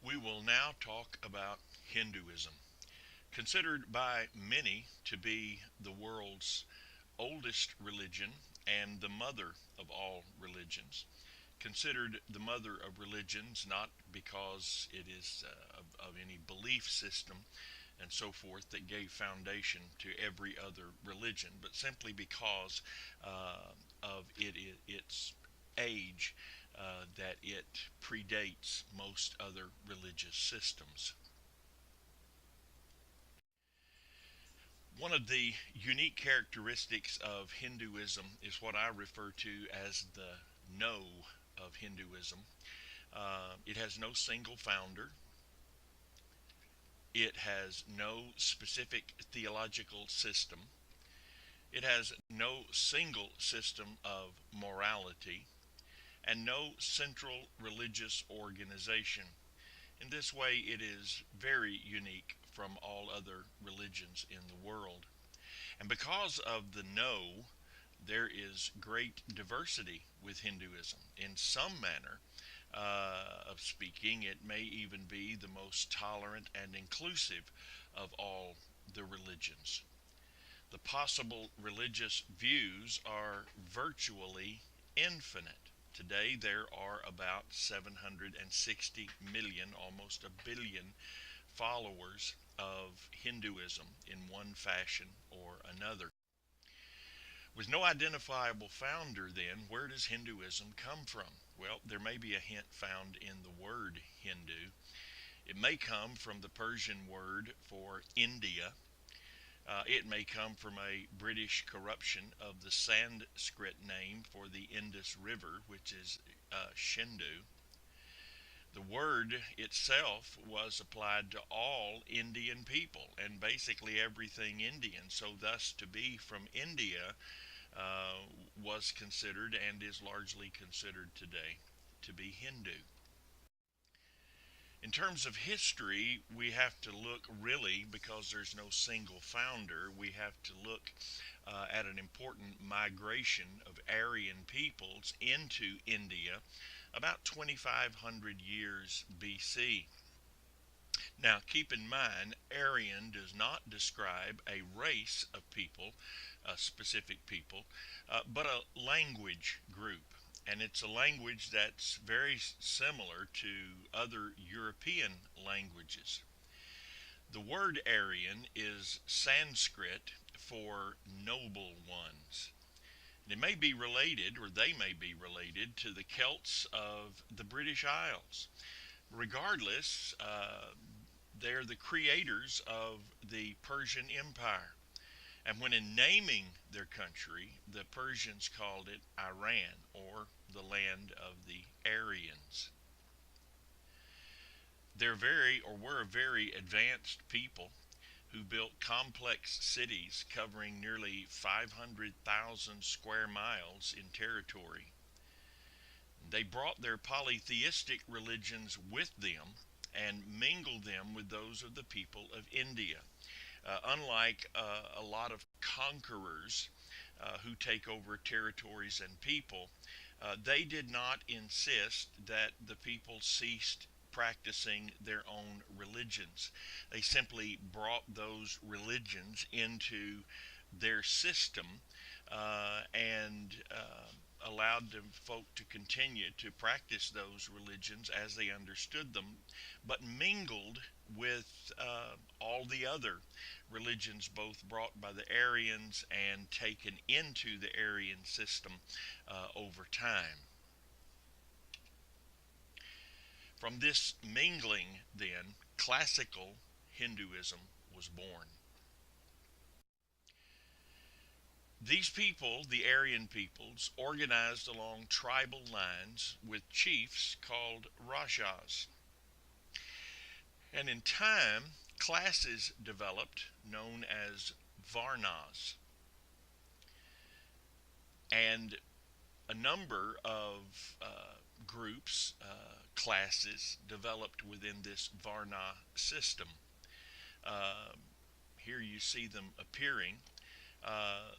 We will now talk about Hinduism. Considered by many to be the world's oldest religion and the mother of all religions. Considered the mother of religions not because it is of any belief system and so forth that gave foundation to every other religion, but simply because of its age, that it predates most other religious systems. One of the unique characteristics of Hinduism is what I refer to as the no of Hinduism. It has no single founder. It has no specific theological system. It has no single system of morality and no central religious organization. In this way, it is very unique from all other religions in the world. And because of the no, there is great diversity with Hinduism. In some manner of speaking, it may even be the most tolerant and inclusive of all the religions. The possible religious views are virtually infinite. Today, there are about 760 million, almost a billion, followers of Hinduism in one fashion or another. With no identifiable founder, then, where does Hinduism come from? Well, there may be a hint found in the word Hindu. It may come from the Persian word for India. It may come from a British corruption of the Sanskrit name for the Indus River, which is Shindu. The word itself was applied to all Indian people and basically everything Indian. So, thus, to be from India uh, was considered and is largely considered today to be Hindu. In terms of history, we have to look really, because there's no single founder, we have to look at an important migration of Aryan peoples into India about 2,500 years BC. Now, keep in mind, Aryan does not describe a race of people, specific people, but a language group. And it's a language that's very similar to other European languages. The word Aryan is Sanskrit for noble ones. And it may be related, or they may be related, to the Celts of the British Isles. Regardless, they're the creators of the Persian Empire. And when in naming their country, the Persians called it Iran, or the land of the Aryans. Were a very advanced people who built complex cities covering nearly 500,000 square miles in territory. They brought their polytheistic religions with them and mingled them with those of the people of India. Unlike a lot of conquerors who take over territories and people, they did not insist that the people ceased practicing their own religions. They simply brought those religions into their system and allowed the folk to continue to practice those religions as they understood them, but mingled with all the other religions, both brought by the Aryans and taken into the Aryan system over time. From this mingling, then, classical Hinduism was born. These people, the Aryan peoples, organized along tribal lines with chiefs called Rajas. And in time, classes developed known as Varnas. And a number of groups, classes developed within this Varna system. Uh, Here you see them appearing.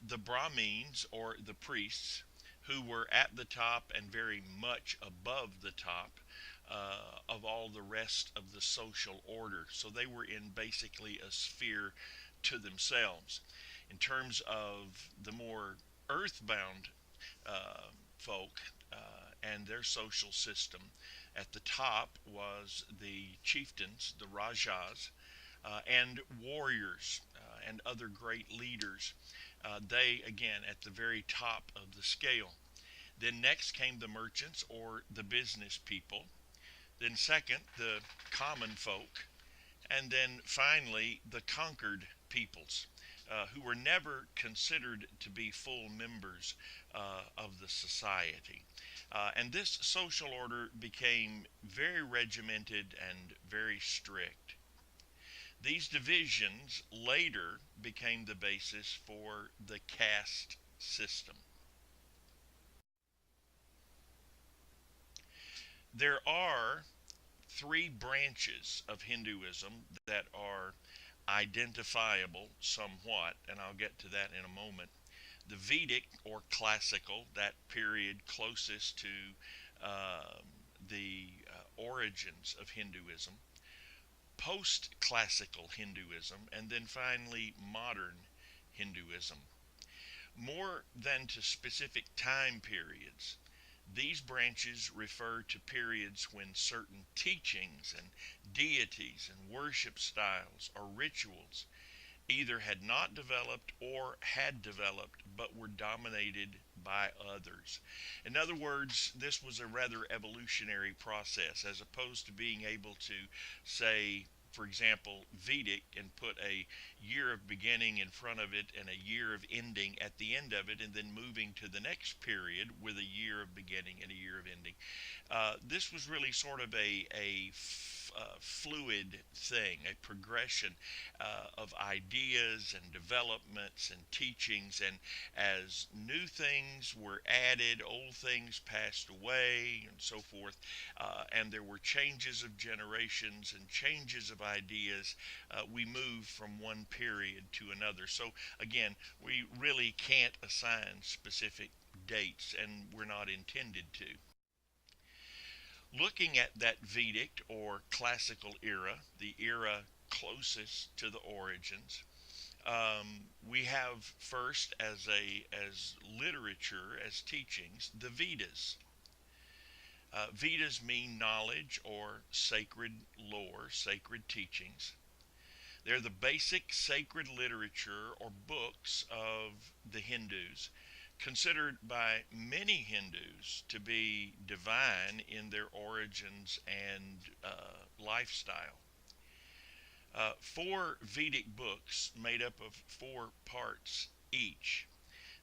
The Brahmins, or the priests, who were at the top and very much above the top, of all the rest of the social order. So they were in basically a sphere to themselves. In terms of the more earthbound folk and their social system, at the top was the chieftains, the Rajas, and warriors and other great leaders. They, again, at the very top of the scale. Then next came the merchants or the business people. Then, second, the common folk. And then finally, the conquered peoples, who were never considered to be full members of the society. And this social order became very regimented and very strict. These divisions later became the basis for the caste system. There are three branches of Hinduism that are identifiable somewhat, and I'll get to that in a moment. The Vedic or classical, that period closest to uh, the origins of Hinduism, post classical Hinduism, and then finally modern Hinduism. More than to specific time periods, these branches refer to periods when certain teachings and deities and worship styles or rituals either had not developed or had developed but were dominated by others. In other words, this was a rather evolutionary process as opposed to being able to say, for example, Vedic and put a year of beginning in front of it and a year of ending at the end of it, and then moving to the next period with a year of beginning and a year of ending. This was really sort of fluid thing, a progression of ideas and developments and teachings. And as new things were added, old things passed away, and so forth. And there were changes of generations and changes of ideas. We moved from one period to another. So, again, we really can't assign specific dates, and we're not intended to. Looking at that Vedic or classical era, the era closest to the origins, we have first as literature, as teachings, the Vedas. Vedas mean knowledge or sacred lore, sacred teachings. They're the basic sacred literature or books of the Hindus, considered by many Hindus to be divine in their origins and lifestyle. Four Vedic books made up of four parts each.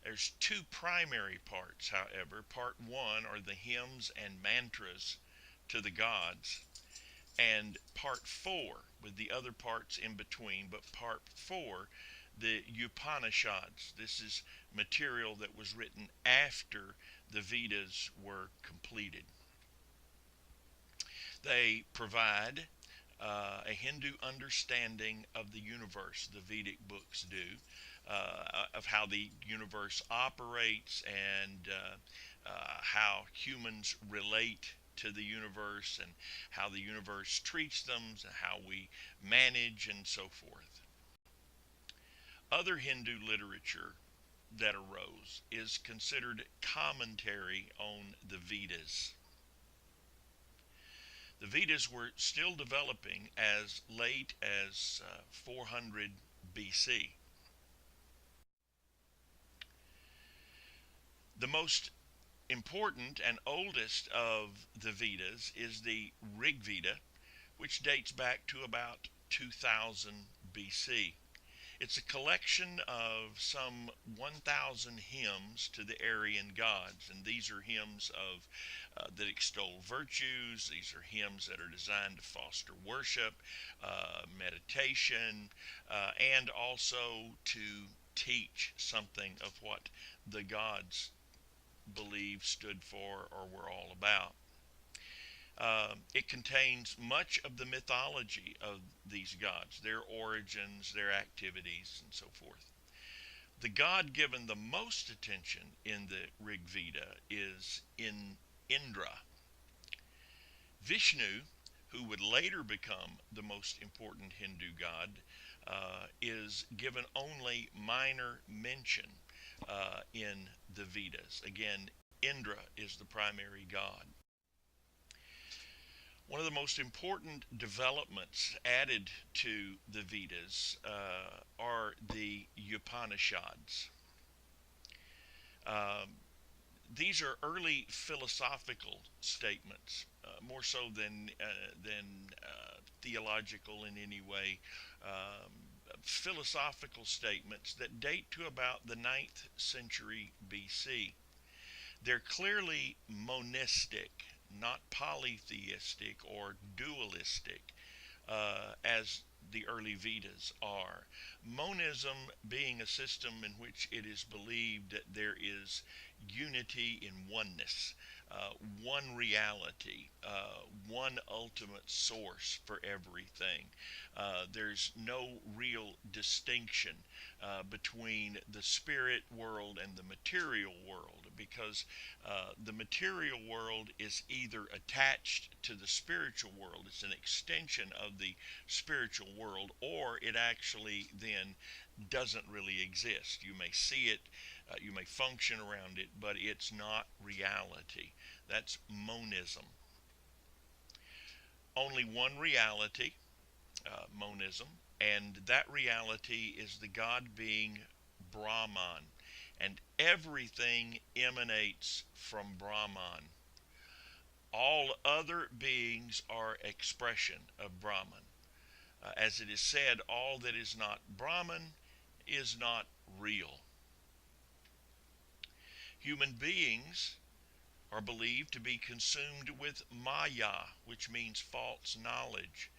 There's two primary parts, however. Part one are the hymns and mantras to the gods, and part four, with the other parts in between, but part four, the Upanishads. This is material that was written after the Vedas were completed. They provide a Hindu understanding of the universe, the Vedic books do, of how the universe operates and how humans relate to the universe and how the universe treats them and how we manage and so forth. Other Hindu literature that arose is considered commentary on the Vedas. The Vedas were still developing as late as 400 BC. The most important and oldest of the Vedas is the Rig Veda, which dates back to about 2000 BC. It's a collection of some 1,000 hymns to the Aryan gods, and these are hymns of that extol virtues. These are hymns that are designed to foster worship, meditation, and also to teach something of what the gods believed, stood for, or were all about. It contains much of the mythology of these gods, their origins, their activities, and so forth. The god given the most attention in the Rig Veda is in Indra. Vishnu, who would later become the most important Hindu god, is given only minor mention in the Vedas. Again, Indra is the primary god. One of the most important developments added to the Vedas are the Upanishads. These are early philosophical statements, more so than theological in any way. Philosophical statements that date to about the 9th century BC. They're clearly monistic, not polytheistic or dualistic, as the early Vedas are. Monism being a system in which it is believed that there is unity in oneness, one reality, one ultimate source for everything. There's no real distinction between the spirit world and the material world, because the material world is either attached to the spiritual world, it's an extension of the spiritual world, or it actually then doesn't really exist. You may see it, you may function around it, but it's not reality. That's monism. Only one reality, monism, and that reality is the God being Brahman, and everything emanates from Brahman. All other beings are expression of Brahman. As it is said, all that is not Brahman is not real. Human beings are believed to be consumed with Maya, which means false knowledge.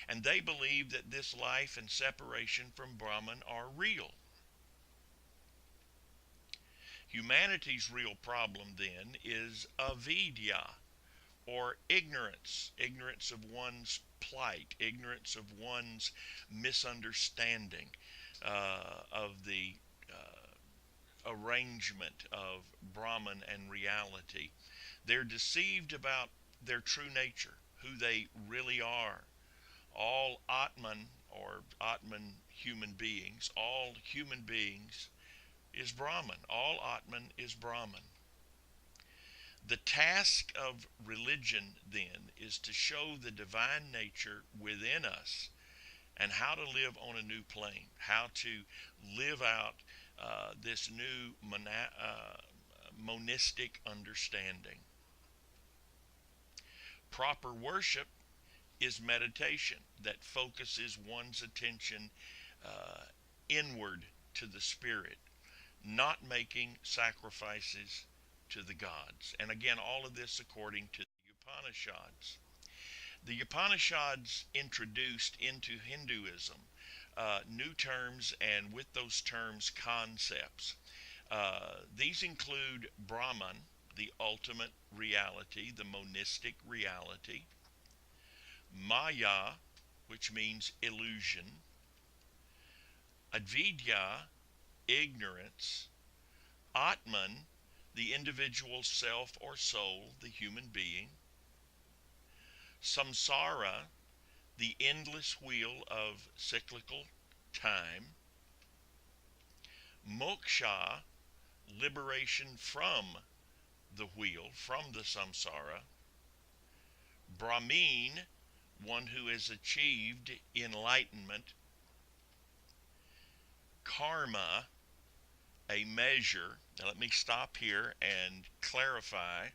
And they believe that this life and separation from Brahman are real. Humanity's real problem then is avidya, or ignorance, ignorance of one's plight, ignorance of one's misunderstanding of the arrangement of Brahman and reality. They're deceived about their true nature, who they really are. All Atman, or Atman human beings, all human beings is Brahman. All Atman is Brahman. The task of religion, then, is to show the divine nature within us and how to live on a new plane, how to live out this new monistic understanding. Proper worship is meditation that focuses one's attention inward to the Spirit, not making sacrifices to the gods. And again, all of this according to the Upanishads. The Upanishads introduced into Hinduism new terms, and with those terms, concepts. These include Brahman, the ultimate reality, the monistic reality; Maya, which means illusion; Avidya, ignorance; Atman, the individual self or soul, the human being; Samsara, the endless wheel of cyclical time; Moksha, liberation from the wheel, from the samsara; Brahmin, one who has achieved enlightenment; Karma, a measure. Now let me stop here and clarify.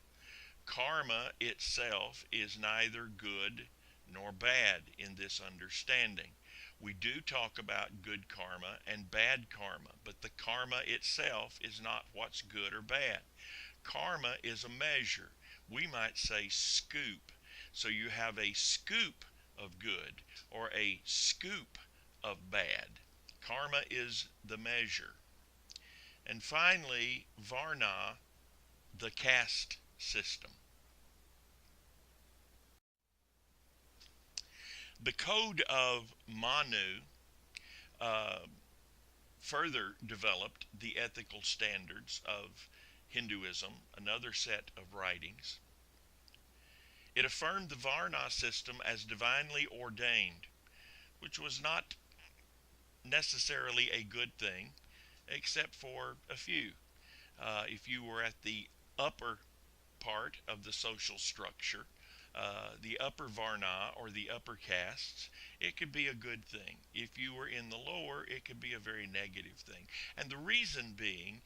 Karma itself is neither good nor bad in this understanding. We do talk about good karma and bad karma, but the karma itself is not what's good or bad. Karma is a measure. We might say scoop. So you have a scoop of good or a scoop of bad. Karma is the measure. And finally, Varna, the caste system. The code of Manu further developed the ethical standards of Hinduism, another set of writings. It affirmed the Varna system as divinely ordained, which was not necessarily a good thing, except for a few. If you were at the upper part of the social structure, the upper Varna or the upper castes, it could be a good thing. If you were in the lower, it could be a very negative thing. And the reason being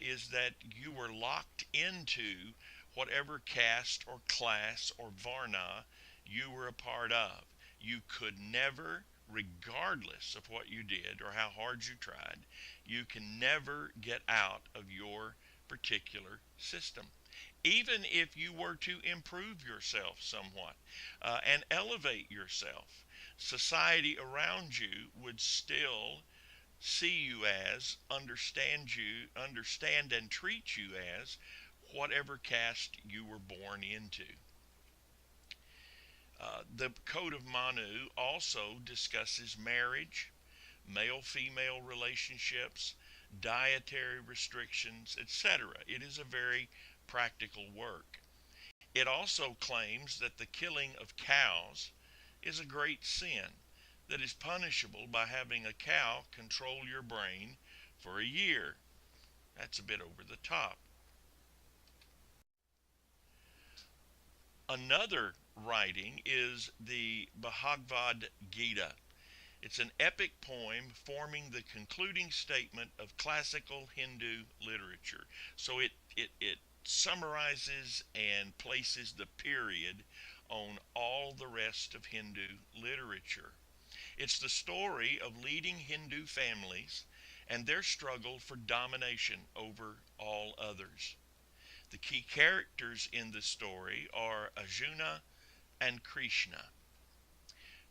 is that you were locked into whatever caste or class or Varna you were a part of. You could never, regardless of what you did or how hard you tried, you can never get out of your particular system. Even if you were to improve yourself somewhat and elevate yourself, society around you would still see you as, understand and treat you as whatever caste you were born into. The Code of Manu also discusses marriage, male female relationships, dietary restrictions, etc. It is a very practical work. It also claims that the killing of cows is a great sin that is punishable by having a cow control your brain for a year. That's a bit over the top. Another writing is the Bhagavad Gita. It's an epic poem forming the concluding statement of classical Hindu literature. So it summarizes and places the period on all the rest of Hindu literature. It's the story of leading Hindu families and their struggle for domination over all others. The key characters in the story are Arjuna and Krishna.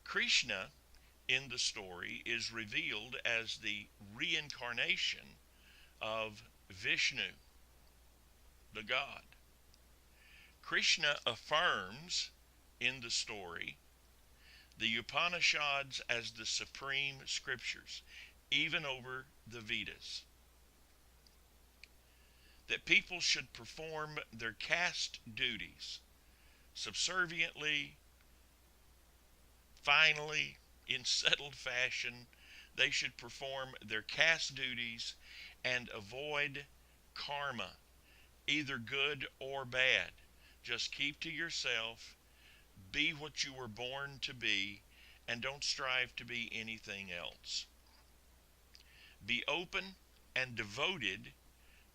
Krishna in the story is revealed as the reincarnation of Vishnu, the god. Krishna affirms in the story the Upanishads as the supreme scriptures, even over the Vedas. That people should perform their caste duties subserviently, finally, in settled fashion. They should perform their caste duties and avoid karma, either good or bad. Just keep to yourself, be what you were born to be, and don't strive to be anything else. Be open and devoted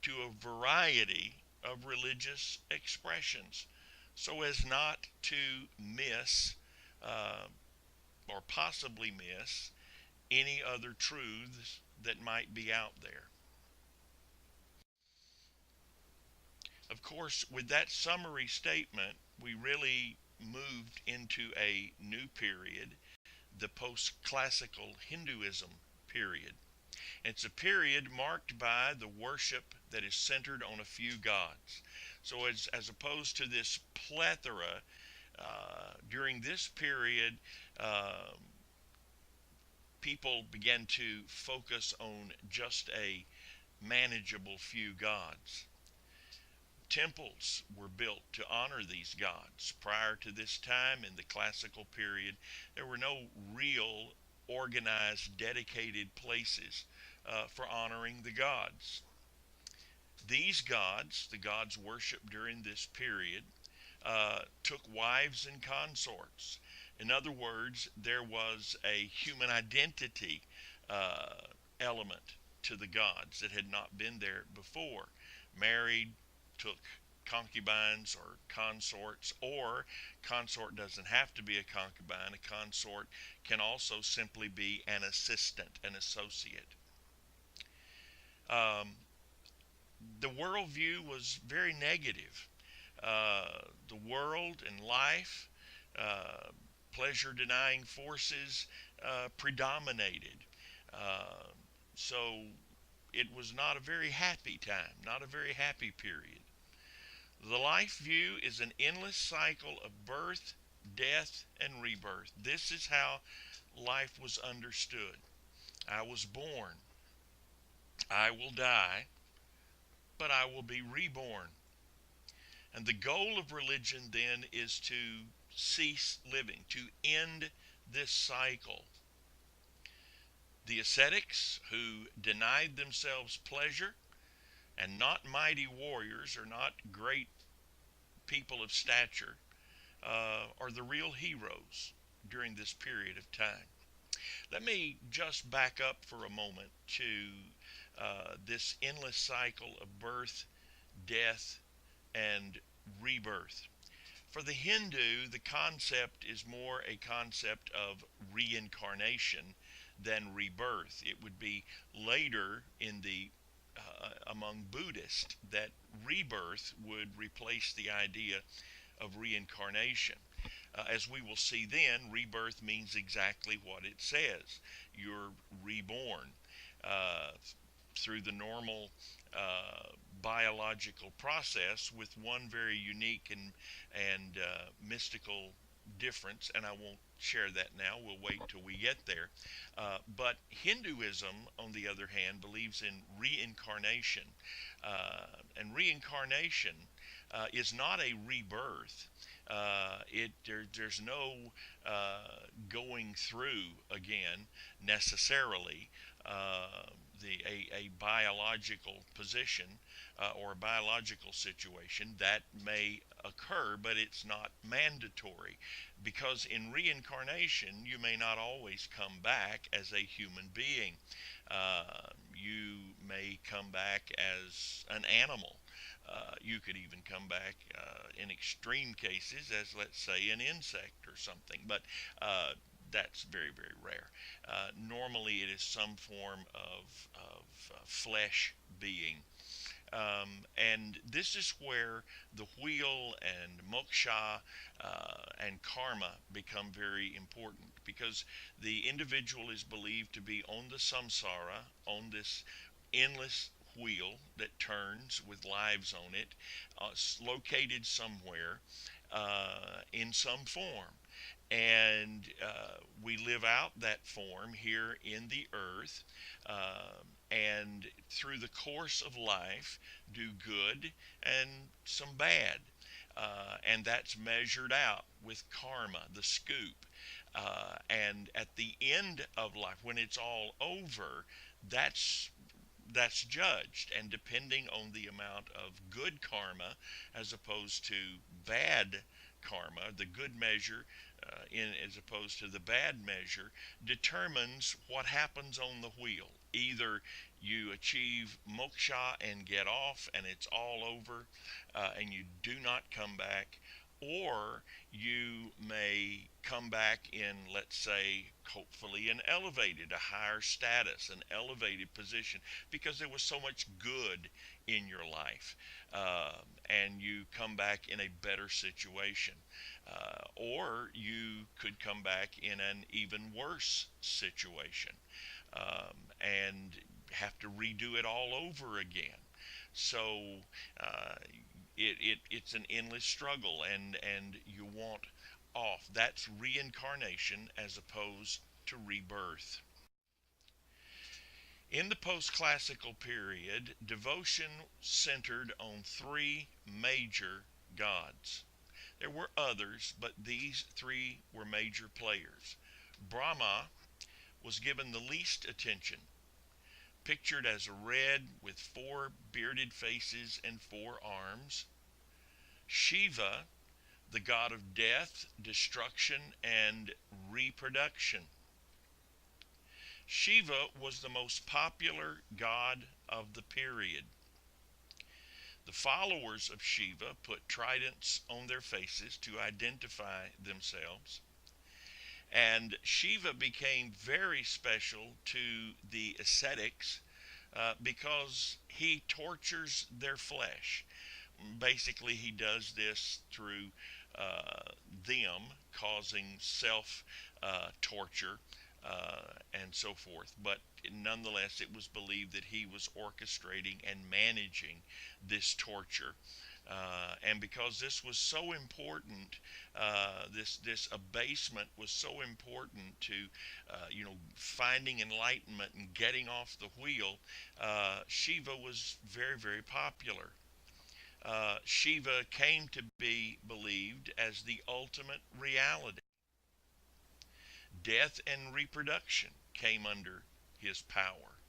to a variety of religious expressions so as not to miss or possibly miss any other truths that might be out there. Of course, with that summary statement, we really moved into a new period, the post-classical Hinduism period. It's a period marked by the worship that is centered on a few gods. So as opposed to this plethora, during this period, people began to focus on just a manageable few gods. Temples were built to honor these gods. Prior to this time, in the classical period, there were no real organized, dedicated places for honoring the gods. These gods, the gods worshipped during this period, took wives and consorts. In other words, there was a human identity element to the gods that had not been there before. Married, took concubines or consorts, or consort doesn't have to be a concubine. A consort can also simply be an assistant, an associate. The worldview was very negative. The world and life, pleasure denying forces predominated. So it was not a very happy time, not a very happy period. The life view is an endless cycle of birth, death, and rebirth. This is how life was understood. I was born. I will die, but I will be reborn. And the goal of religion then is to cease living, to end this cycle. The ascetics who denied themselves pleasure and not mighty warriors or not great people of stature are the real heroes during this period of time. Let me just back up for a moment to this endless cycle of birth, death, and rebirth. For the Hindu, the concept is more a concept of reincarnation than rebirth. It would be later in the among Buddhists that rebirth would replace the idea of reincarnation. As we will see then, rebirth means exactly what it says. You're reborn uh, through the normal biological process, with one very unique and mystical difference, and I won't share that now. We'll wait till we get there. But Hinduism, on the other hand, believes in reincarnation, and reincarnation is not a rebirth. There's no going through again necessarily a biological position or a biological situation that may occur, but it's not mandatory, because in reincarnation you may not always come back as a human being. You may come back as an animal. You could even come back in extreme cases as, let's say, an insect or something, but that's very, very rare. Normally, it is some form of flesh being. And this is where the wheel and moksha and karma become very important, because the individual is believed to be on the samsara, on this endless wheel that turns with lives on it, located somewhere in some form. And we live out that form here in the earth, and through the course of life do good and some bad. And that's measured out with karma, the scoop. And at the end of life, when it's all over, that's that's judged, and depending on the amount of good karma as opposed to bad karma, the good measure as opposed to the bad measure, determines what happens on the wheel. Either you achieve moksha and get off and it's all over, and you do not come back, or you may come back in, let's say, hopefully an elevated, a higher status, an elevated position, because there was so much good in your life, and you come back in a better situation. Or you could come back in an even worse situation, and have to redo it all over again. So uh, it's an endless struggle, and you want off. That's reincarnation as opposed to rebirth. In the post classical period, devotion centered on three major gods. There were others, but these three were major players. Brahma was given the least attention, pictured as red with four bearded faces and four arms. Shiva, the god of death, destruction, and reproduction. Shiva was the most popular god of the period. The followers of Shiva put tridents on their faces to identify themselves. And Shiva became very special to the ascetics because he tortures their flesh. Basically, he does this through them causing self torture and so forth. But nonetheless, it was believed that he was orchestrating and managing this torture. And because this was so important, this abasement was so important to finding enlightenment and getting off the wheel. Shiva was very, very popular. Shiva came to be believed as the ultimate reality. Death and reproduction came under his power.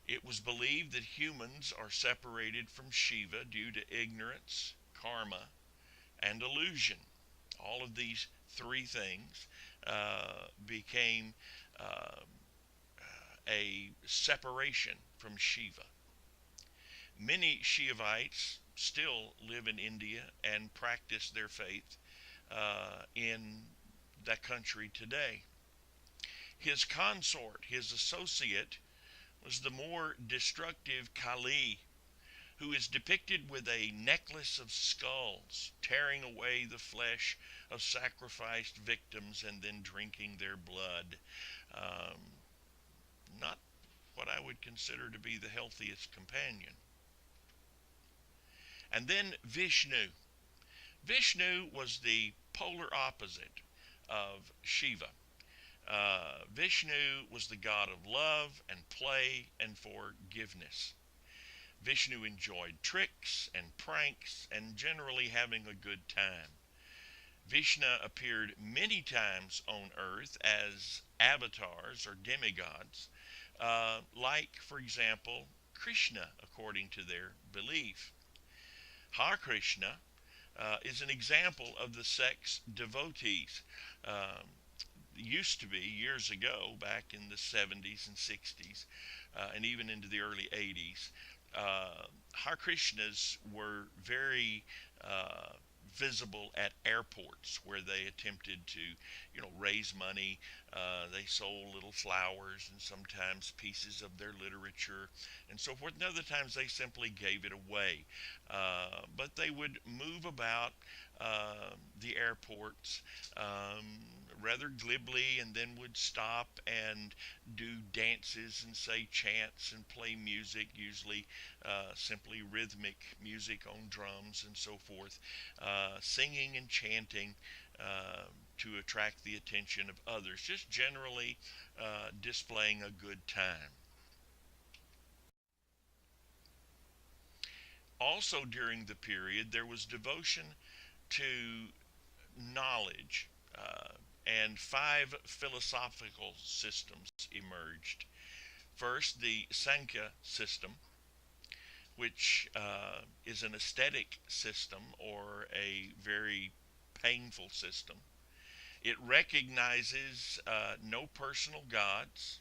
It was believed that humans are separated from Shiva due to ignorance, karma, and illusion. All of these three things became uh, a separation from Shiva. Many Shivites still live in India and practice their faith in that country today. His consort, his associate, was the more destructive Kali, who is depicted with a necklace of skulls, tearing away the flesh of sacrificed victims and then drinking their blood. Um, Not what I would consider to be the healthiest companion. And then Vishnu. Vishnu was the polar opposite of Shiva. Vishnu was the god of love and play and forgiveness. Vishnu enjoyed tricks and pranks and generally having a good time. Vishnu appeared many times on earth as avatars or demigods, like, for example, Krishna, according to their belief. Hare Krishna is an example of the sect's devotees. Um, Used to be years ago, back in the 70s and 60s, and even into the early 80s, Hare Krishnas were very visible at airports where they attempted to, raise money. They sold little flowers and sometimes pieces of their literature and so forth. And other times they simply gave it away. But they would move about the airports rather glibly and then would stop and do dances and say chants and play music, usually simply rhythmic music on drums and so forth, singing and chanting to attract the attention of others, just generally displaying a good time. Also, during the period, there was devotion to knowledge, and five philosophical systems emerged. First, the Sankhya system, which is an aesthetic system or a very painful system. It recognizes no personal gods.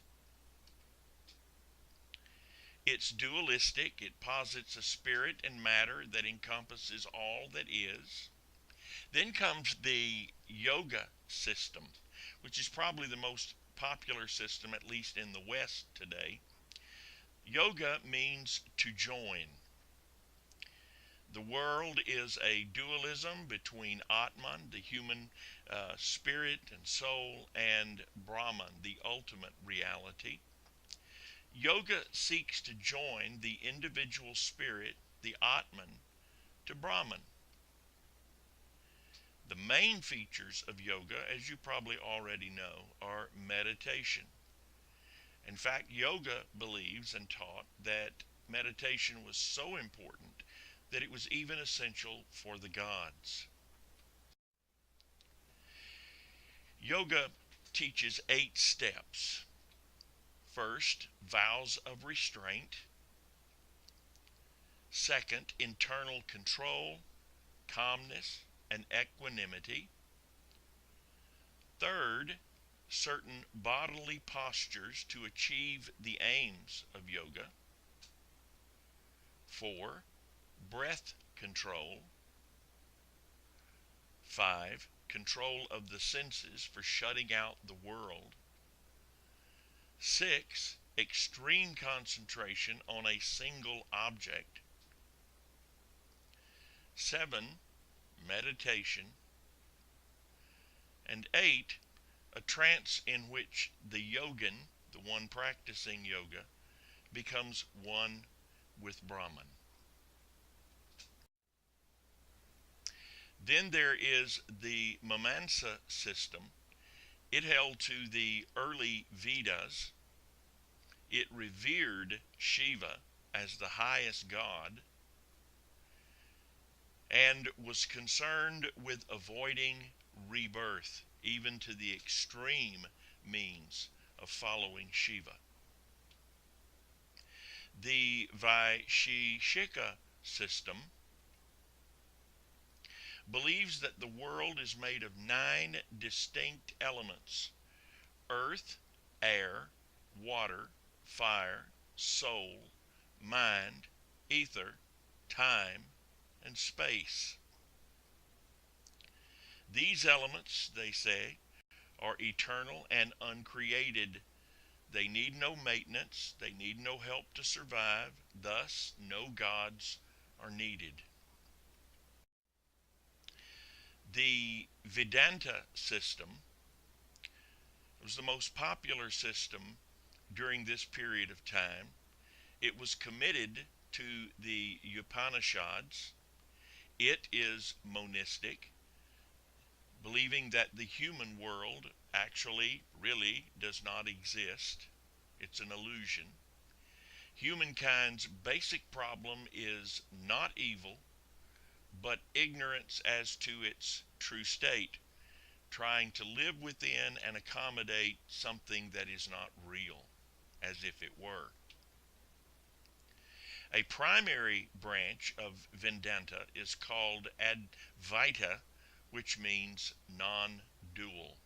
It's dualistic. It posits a spirit and matter that encompasses all that is. Then comes the yoga system, which is probably the most popular system, at least in the West today. Yoga means to join. The world is a dualism between Atman, the human spirit and soul, and Brahman, the ultimate reality. Yoga seeks to join the individual spirit, the Atman, to Brahman. The main features of yoga, as you probably already know, are meditation. In fact, yoga believes and taught that meditation was so important that it was even essential for the gods. Yoga teaches 8 steps. First, vows of restraint. Second, internal control, calmness, and equanimity. Third, certain bodily postures to achieve the aims of yoga. 4, breath control. 5, control of the senses for shutting out the world. 6, extreme concentration on a single object. 7, meditation. And 8, a trance in which the yogin, the one practicing yoga, becomes one with Brahman. Then there is the Mimamsa system. It held to the early Vedas. It revered Shiva as the highest god. and was concerned with avoiding rebirth, even to the extreme means of following Shiva. The Vaisheshika system believes that the world is made of 9 distinct elements: earth, air, water, fire, soul, mind, ether, time, and space. These elements, they say, are eternal and uncreated. They need no maintenance, they need no help to survive, thus, no gods are needed. The Vedanta system was the most popular system during this period of time. It was committed to the Upanishads. It is monistic, believing that the human world actually really does not exist. It's an illusion. Humankind's basic problem is not evil, but ignorance as to its true state, trying to live within and accommodate something that is not real, as if it were. A primary branch of Vedanta is called Advaita, which means non-dual.